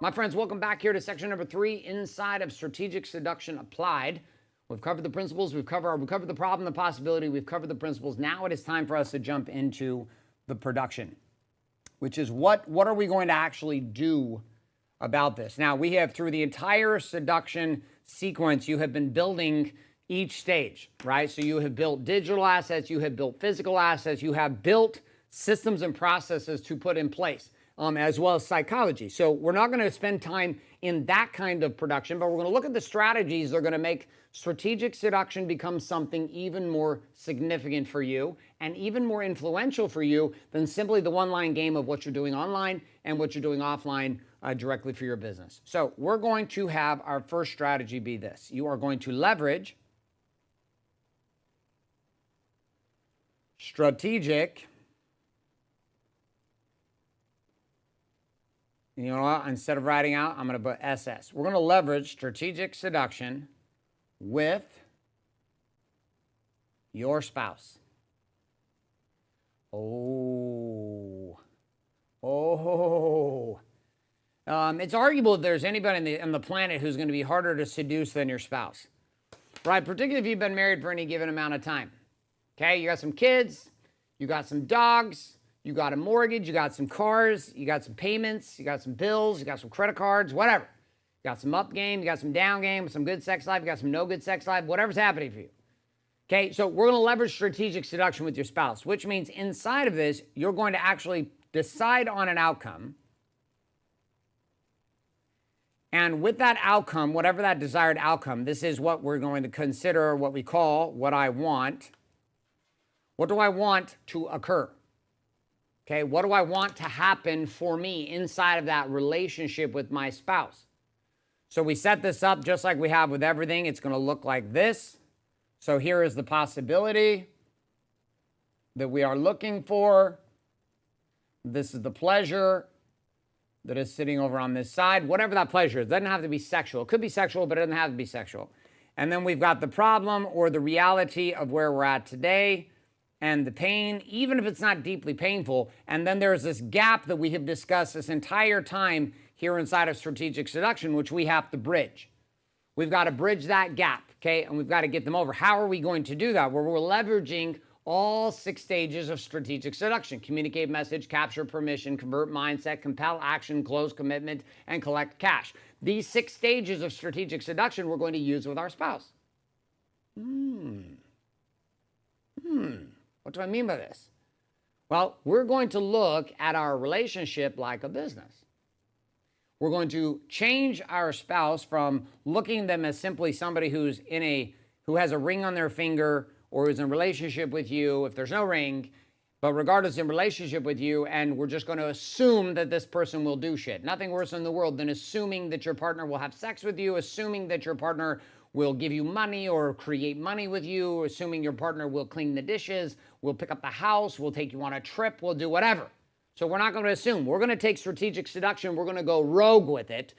My friends, welcome back here to section number 3 inside of Strategic Seduction Applied. We've covered the principles, we've covered the problem, the possibility, we've covered the principles. Now it is time for us to jump into the production, which is what are we going to actually do about this? Now, we have, through the entire seduction sequence, you have been building each stage, right? So you have built digital assets, you have built physical assets, you have built systems and processes to put in place, as well as psychology. So we're not going to spend time in that kind of production, but we're going to look at the strategies that are going to make strategic seduction become something even more significant for you and even more influential for you than simply the one-line game of what you're doing online and what you're doing offline directly for your business. So we're going to have our first strategy be this. You are going to leverage strategic, you know what, instead of writing out, I'm going to put SS. We're going to leverage strategic seduction with your spouse. It's arguable if there's anybody on the planet who's going to be harder to seduce than your spouse, right? Particularly if you've been married for any given amount of time. Okay, you got some kids, you got some dogs, you got a mortgage, you got some cars, you got some payments, you got some bills, you got some credit cards, whatever. You got some up game, you got some down game, some good sex life, you got some no good sex life, whatever's happening for you. Okay, so we're going to leverage strategic seduction with your spouse, which means inside of this, you're going to actually decide on an outcome. And with that outcome, whatever that desired outcome, this is what we're going to consider what we call what I want. What do I want to occur? Okay, what do I want to happen for me inside of that relationship with my spouse? So we set this up just like we have with everything. It's going to look like this. So here is the possibility that we are looking for. This is the pleasure that is sitting over on this side. Whatever that pleasure is, it doesn't have to be sexual. It could be sexual, but it doesn't have to be sexual. And then we've got the problem or the reality of where we're at today and the pain, even if it's not deeply painful. And then there's this gap that we have discussed this entire time here inside of strategic seduction, which we have to bridge. We've got to bridge that gap, okay? And we've got to get them over. How are we going to do that? Well, we're leveraging all 6 stages of strategic seduction: communicate message, capture permission, convert mindset, compel action, close commitment, and collect cash. These 6 stages of strategic seduction we're going to use with our spouse. What do I mean by this? Well, we're going to look at our relationship like a business. We're going to change our spouse from looking at them as simply somebody who has a ring on their finger or is in a relationship with you if there's no ring, but regardless, in relationship with you, and we're just going to assume that this person will do shit. Nothing worse in the world than assuming that your partner will have sex with you, assuming that your partner will give you money or create money with you, assuming your partner will clean the dishes, will pick up the house, will take you on a trip, will do whatever. So we're not going to assume. We're going to take strategic seduction, we're going to go rogue with it,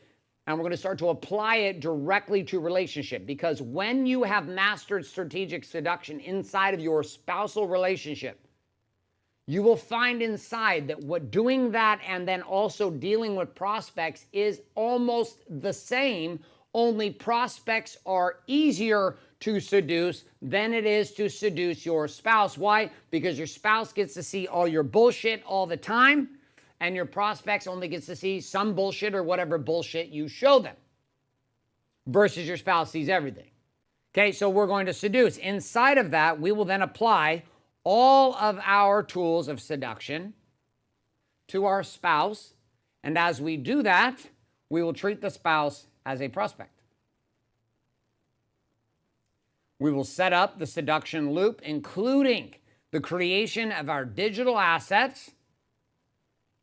and we're going to start to apply it directly to relationship. Because when you have mastered strategic seduction inside of your spousal relationship, you will find inside that what doing that and then also dealing with prospects is almost the same, only prospects are easier to seduce than it is to seduce your spouse. Why? Because your spouse gets to see all your bullshit all the time, and your prospects only gets to see some bullshit or whatever bullshit you show them, versus your spouse sees everything. Okay, so we're going to seduce. Inside of that, we will then apply all of our tools of seduction to our spouse, and as we do that, we will treat the spouse as a prospect. We will set up the seduction loop, including the creation of our digital assets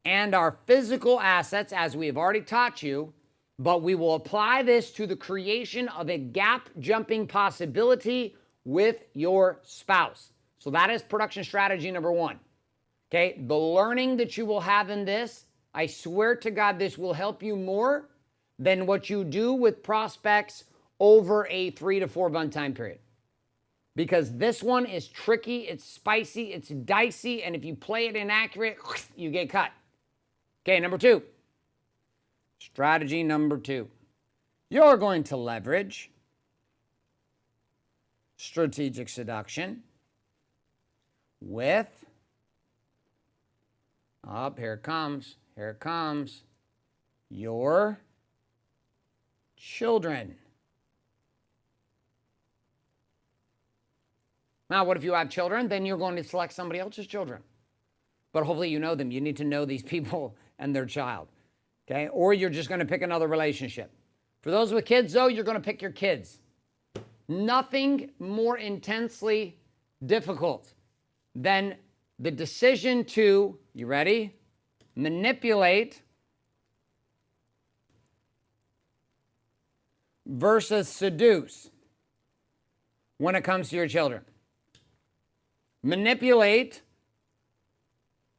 and our physical assets, as we have already taught you, but we will apply this to the creation of a gap-jumping possibility with your spouse. So that is production strategy number 1. Okay, the learning that you will have in this, I swear to God, this will help you more than what you do with prospects over a 3 to 4 month time period. Because this one is tricky, it's spicy, it's dicey, and if you play it inaccurate, you get cut. Okay, number 2. Strategy number 2. You're going to leverage strategic seduction with, here it comes, your children. Now, what if you have children? Then you're going to select somebody else's children. But hopefully you know them. You need to know these people and their child. Okay? Or you're just going to pick another relationship. For those with kids, though, you're going to pick your kids. Nothing more intensely difficult than the decision to, you ready? Manipulate versus seduce when it comes to your children. Manipulate,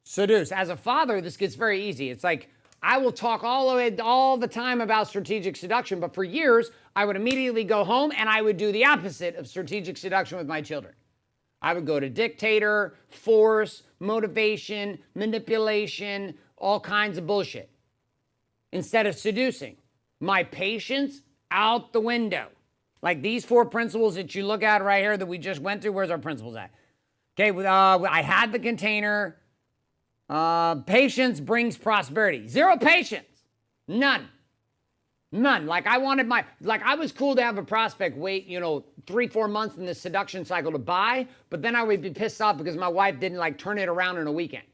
seduce. As a father, this gets very easy. It's like, I will talk all the time about strategic seduction, but for years, I would immediately go home and I would do the opposite of strategic seduction with my children. I would go to dictator, force, motivation, manipulation, all kinds of bullshit. Instead of seducing. My patience, out the window. Like these 4 principles that you look at right here that we just went through, where's our principles at? Okay, I had the container. Patience brings prosperity. 0 patience. None. Like I was cool to have a prospect wait, 3-4 months in the seduction cycle to buy, but then I would be pissed off because my wife didn't turn it around in a weekend.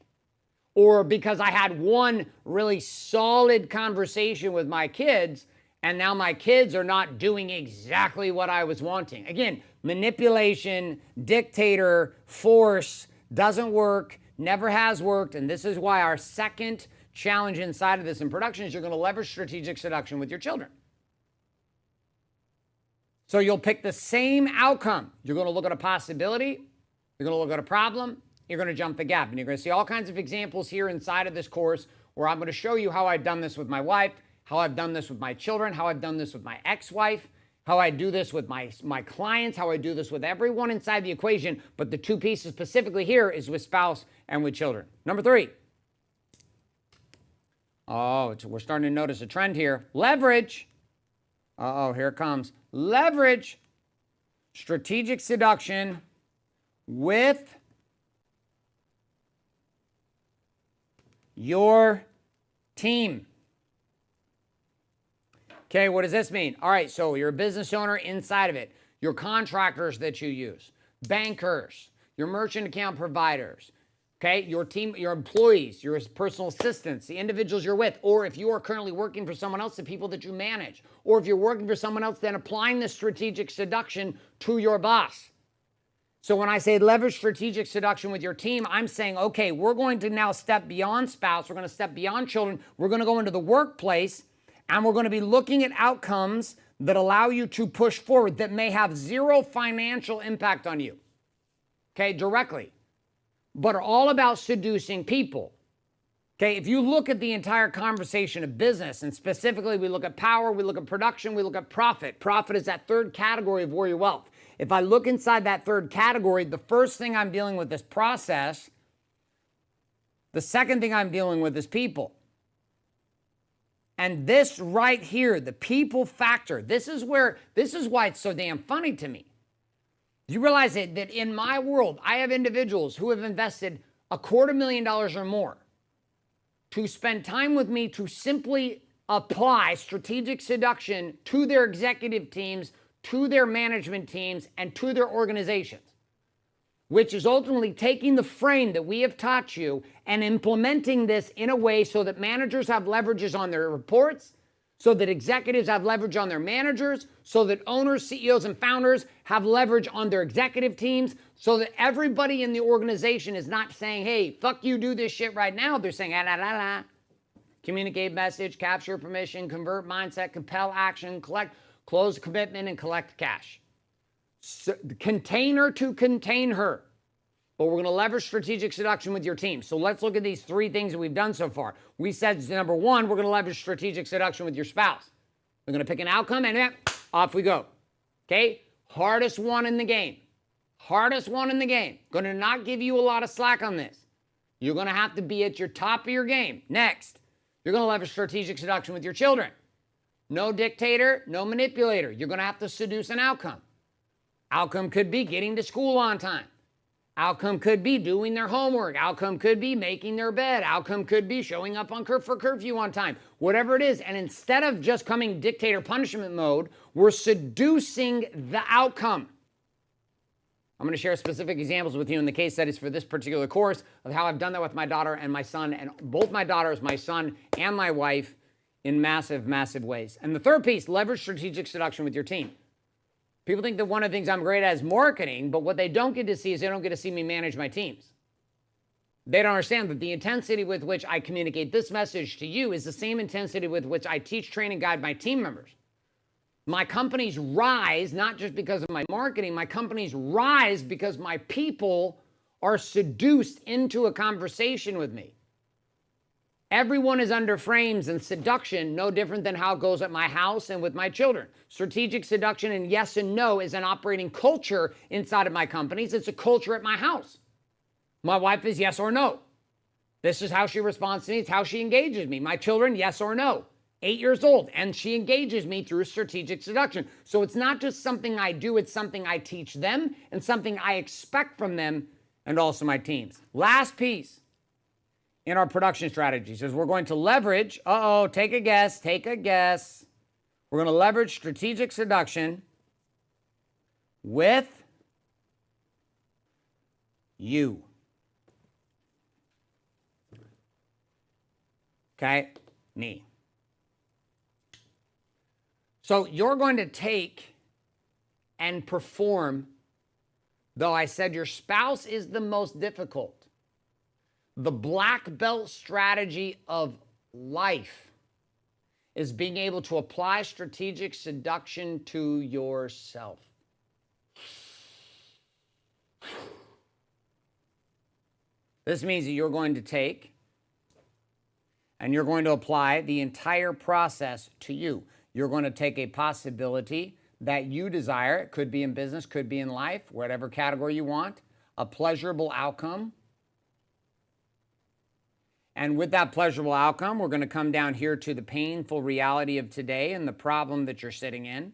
Or because I had one really solid conversation with my kids and now my kids are not doing exactly what I was wanting. Again, manipulation, dictator, force doesn't work, never has worked, and this is why our second challenge inside of this in production is you're going to leverage strategic seduction with your children. So you'll pick the same outcome. You're going to look at a possibility, you're going to look at a problem, you're going to jump the gap. And you're going to see all kinds of examples here inside of this course where I'm going to show you how I've done this with my wife, how I've done this with my children, how I've done this with my ex-wife, how I do this with my clients, how I do this with everyone inside the equation. But the 2 pieces specifically here is with spouse and with children. Number 3. We're starting to notice a trend here. Leverage. Here it comes. Leverage strategic seduction with your team. Okay, what does this mean? All right, so you're a business owner inside of it. Your contractors that you use, bankers, your merchant account providers, okay, your team, your employees, your personal assistants, the individuals you're with, or if you are currently working for someone else, the people that you manage, or if you're working for someone else, then applying this strategic seduction to your boss. So when I say leverage strategic seduction with your team, I'm saying, okay, we're going to now step beyond spouse, we're going to step beyond children, we're going to go into the workplace, and we're going to be looking at outcomes that allow you to push forward that may have 0 financial impact on you, okay, directly, but are all about seducing people. Okay, if you look at the entire conversation of business, and specifically we look at power, we look at production, we look at profit. Profit is that 3rd category of warrior wealth. If I look inside that 3rd category, the first thing I'm dealing with is process. The second thing I'm dealing with is people. And this right here, the people factor, this is why it's so damn funny to me. You realize that in my world, I have individuals who have invested $250,000 or more to spend time with me to simply apply strategic seduction to their executive teams, to their management teams, and to their organizations, which is ultimately taking the frame that we have taught you and implementing this in a way so that managers have leverages on their reports, so that executives have leverage on their managers, so that owners, CEOs, and founders have leverage on their executive teams, so that everybody in the organization is not saying, hey, fuck you, do this shit right now. They're saying, communicate message, capture permission, convert mindset, compel action, collect, close commitment, and collect cash. So, container to contain her. But we're going to leverage strategic seduction with your team. So let's look at these 3 things that we've done so far. We said, number 1, we're going to leverage strategic seduction with your spouse. We're going to pick an outcome and off we go. Okay? Hardest one in the game. Hardest one in the game. Going to not give you a lot of slack on this. You're going to have to be at your top of your game. Next, You're going to leverage strategic seduction with your children. No dictator, no manipulator. You're going to have to seduce an outcome. Outcome could be getting to school on time. Outcome could be doing their homework. Outcome could be making their bed. Outcome could be showing up for curfew on time. Whatever it is. And instead of just coming dictator punishment mode, we're seducing the outcome. I'm going to share specific examples with you in the case studies for this particular course of how I've done that with my daughter and my son, and both my daughters, my son, and my wife in massive, massive ways. And the third piece, leverage strategic seduction with your team. People think that one of the things I'm great at is marketing, but what they don't get to see is they don't get to see me manage my teams. They don't understand that the intensity with which I communicate this message to you is the same intensity with which I teach, train, and guide my team members. My companies rise not just because of my marketing, my companies rise because my people are seduced into a conversation with me. Everyone is under frames and seduction, no different than how it goes at my house and with my children. Strategic seduction and yes and no is an operating culture inside of my companies. It's a culture at my house. My wife is yes or no. This is how she responds to me. It's how she engages me. My children, yes or no. 8 years old, and she engages me through strategic seduction. So it's not just something I do, it's something I teach them and something I expect from them and also my teams. Last piece in our production strategies is we're going to leverage, take a guess. We're going to leverage strategic seduction with you. Okay? Me. So you're going to take and perform, though I said your spouse is the most difficult, the black belt strategy of life is being able to apply strategic seduction to yourself. This means that you're going to take and you're going to apply the entire process to you. You're going to take a possibility that you desire. It could be in business, could be in life, whatever category you want, a pleasurable outcome. And with that pleasurable outcome, we're going to come down here to the painful reality of today and the problem that you're sitting in.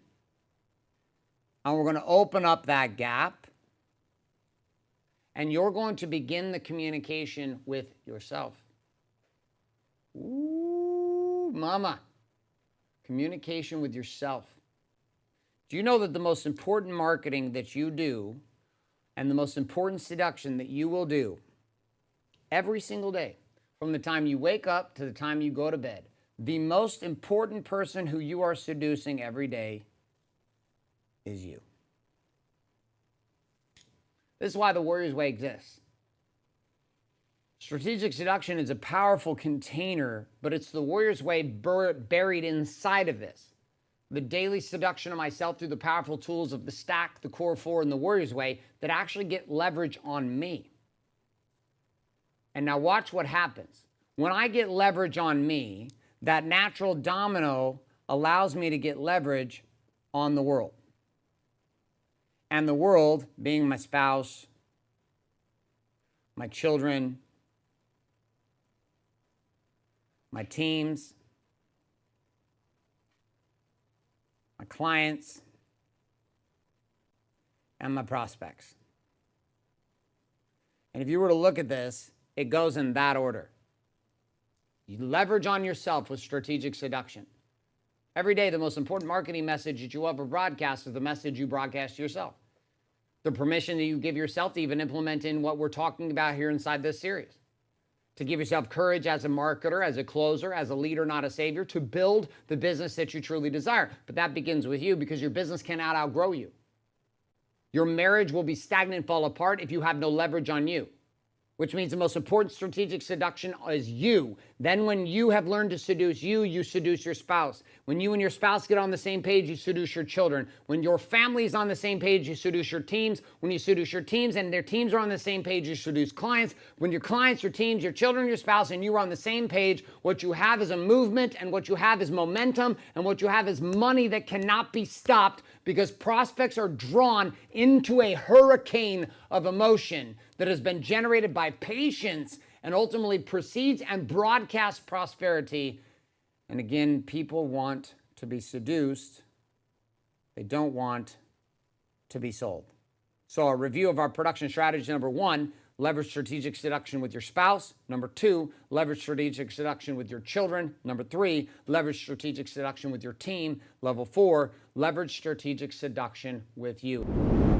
And we're going to open up that gap. And you're going to begin the communication with yourself. Ooh, mama. Communication with yourself. Do you know that the most important marketing that you do and the most important seduction that you will do every single day, from the time you wake up to the time you go to bed, the most important person who you are seducing every day is you. This is why the Warrior's Way exists. Strategic seduction is a powerful container, but it's the Warrior's Way buried inside of this. The daily seduction of myself through the powerful tools of the stack, the core four, and the Warrior's Way that actually get leverage on me. And now watch what happens. When I get leverage on me, that natural domino allows me to get leverage on the world. And the world being my spouse, my children, my teams, my clients, and my prospects. And if you were to look at this, it goes in that order. You leverage on yourself with strategic seduction. Every day, the most important marketing message that you ever broadcast is the message you broadcast to yourself. The permission that you give yourself to even implement in what we're talking about here inside this series. To give yourself courage as a marketer, as a closer, as a leader, not a savior, to build the business that you truly desire. But that begins with you because your business cannot outgrow you. Your marriage will be stagnant and fall apart if you have no leverage on you. Which means the most important strategic seduction is you. Then when you have learned to seduce you, you seduce your spouse. When you and your spouse get on the same page, you seduce your children. When your family is on the same page, you seduce your teams. When you seduce your teams and their teams are on the same page, you seduce clients. When your clients, your teams, your children, your spouse, and you are on the same page, what you have is a movement, and what you have is momentum, and what you have is money that cannot be stopped because prospects are drawn into a hurricane of emotion that has been generated by patience and ultimately proceeds and broadcasts prosperity. And again, people want to be seduced. They don't want to be sold. So a review of our production strategy: number 1, leverage strategic seduction with your spouse. Number 2, leverage strategic seduction with your children. Number 3, leverage strategic seduction with your team. Level 4, leverage strategic seduction with you.